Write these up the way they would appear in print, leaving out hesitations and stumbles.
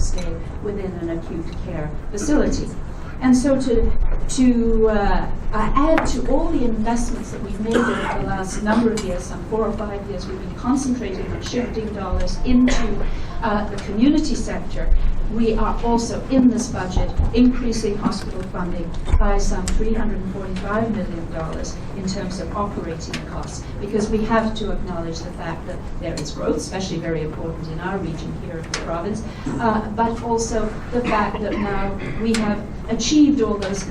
stay within an acute care facility. And so to add to all the investments that we've made over the last number of years, some 4 or 5 years, we've been concentrating on shifting dollars into the community sector. We are also, in this budget, increasing hospital funding by some $345 million in terms of operating costs, because we have to acknowledge the fact that there is growth, especially very important in our region here in the province, but also the fact that now we have achieved all those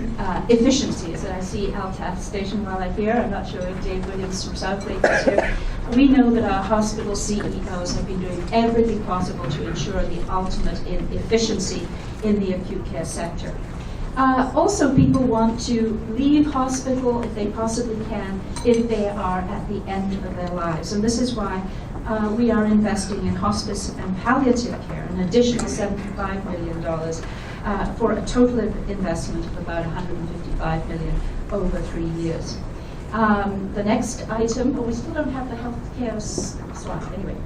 efficiencies. And I see Altaf Station while I'm here. I'm not sure if Dave Williams from South Lake is here. We know that our hospital CEOs have been doing everything possible to ensure the ultimate efficiency in the acute care sector. Also, people want to leave hospital if they possibly can, if they are at the end of their lives. And this is why we are investing in hospice and palliative care, an additional $75 million for a total investment of about $155 million over 3 years. The next item, we still don't have the healthcare slide, anyway.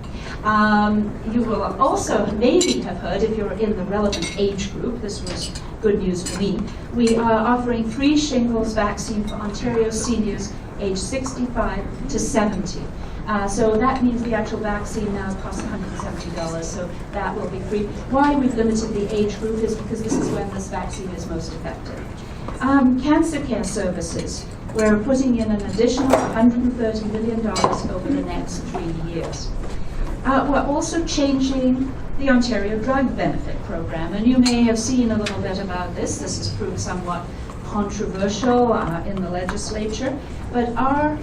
You will also maybe have heard, if you're in the relevant age group, this was good news for me, we are offering free shingles vaccine for Ontario seniors aged 65 to 70. So that means the actual vaccine now costs $170, so that will be free. Why we've limited the age group is because this is when this vaccine is most effective. Cancer care services. We're putting in an additional $130 million over the next 3 years. We're also changing the Ontario Drug Benefit Program, and you may have seen a little bit about this. This has proved somewhat controversial in the legislature, but our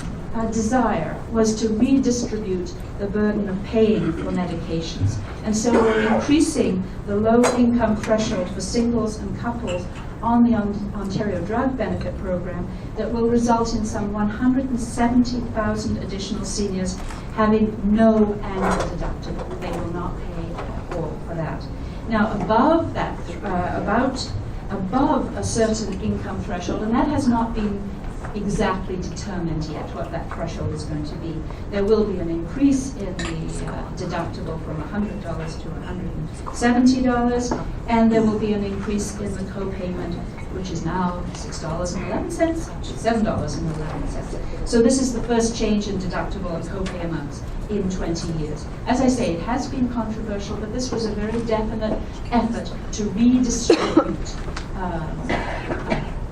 desire was to redistribute the burden of paying for medications. And so we're increasing the low-income threshold for singles and couples on the Ontario Drug Benefit Program that will result in some 170,000 additional seniors having no annual deductible. They will not pay at all for that. Now, above that, above a certain income threshold, and that has not been exactly determined yet what that threshold is going to be. There will be an increase in the deductible from $100 to $170, and there will be an increase in the co-payment, which is now $6.11, $7.11. So this is the first change in deductible and co-pay amounts in 20 years. As I say, it has been controversial, but this was a very definite effort to redistribute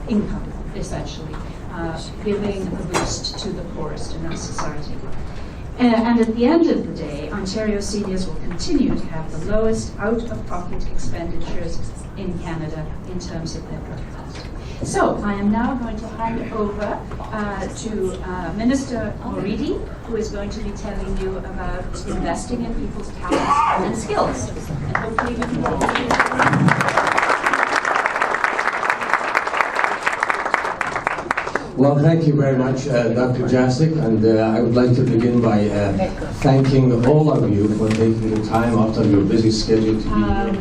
income, essentially. Giving a boost to the poorest in our society. And at the end of the day, Ontario seniors will continue to have the lowest out-of-pocket expenditures in Canada in terms of their drug costs. So I am now going to hand over to Minister Moridi, who is going to be telling you about investing in people's talents and skills. And hopefully we can all Well, thank you very much, Dr. Jaczek, and I would like to begin by thanking all of you for taking the time out of your busy schedule to be here.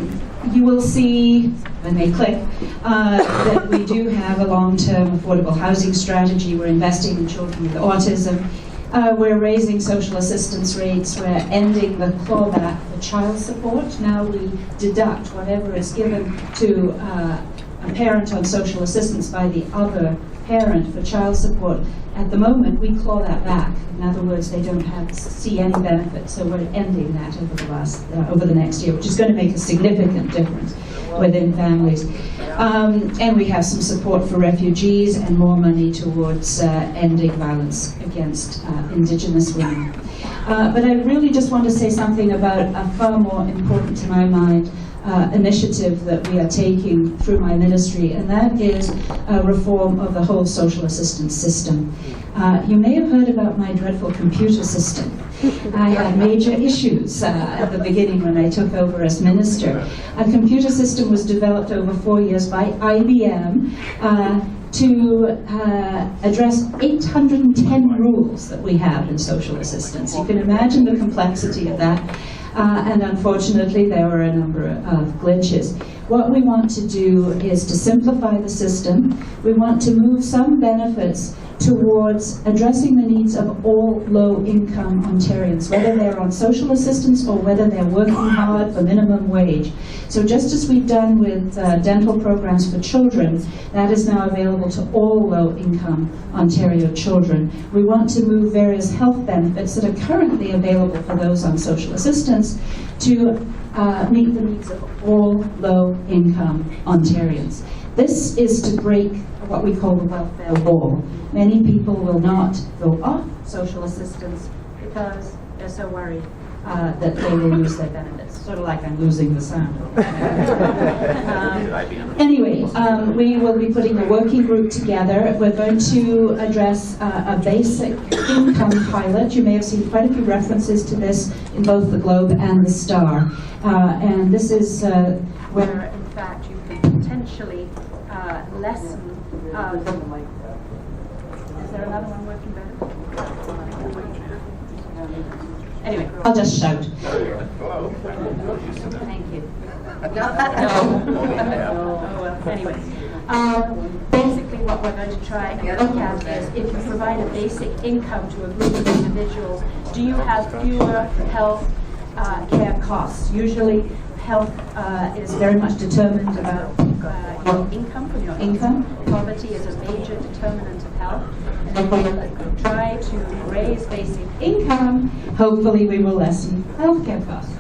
You will see, when they click, that we do have a long-term affordable housing strategy. We're investing in children with autism. We're raising social assistance rates. We're ending the clawback for child support. Now we deduct whatever is given to a parent on social assistance by the other parent for child support. At the moment, we claw that back. In other words, they don't see any benefit. So we're ending that over the next year, which is going to make a significant difference within families. And we have some support for refugees and more money towards ending violence against Indigenous women. But I really just want to say something about a far more important to my mind initiative that we are taking through my ministry, and that is reform of the whole social assistance system. You may have heard about my dreadful computer system. I had major issues at the beginning when I took over as minister. A computer system was developed over 4 years by IBM to address 810 rules that we have in social assistance. You can imagine the complexity of that. And unfortunately, there were a number of glitches. what we want to do is to simplify the system. We want to move some benefits towards addressing the needs of all low-income Ontarians, whether they're on social assistance or whether they're working hard for minimum wage. So just as we've done with dental programs for children, that is now available to all low-income Ontario children. We want to move various health benefits that are currently available for those on social assistance to meet the needs of all low-income Ontarians. This is to break what we call the welfare wall. Many people will not go off social assistance because they're so worried that they will lose their benefits. Sort of like I'm losing the sound. Anyway, we will be putting a working group together. We're going to address a basic income pilot. You may have seen quite a few references to this in both the Globe and the Star. And this is where, in fact, you can potentially lessen is there another one working better? Anyway, I'll just shout. Thank you. Anyway, basically what we're going to try and look at is if you provide a basic income to a group of individuals, do you have fewer health care costs? Usually health is very much determined about your income, from your income. Poverty is a major determinant of health. And if we try to raise basic income, hopefully we will lessen healthcare costs.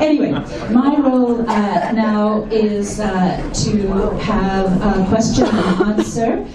Anyway, my role now is to have a question and answer.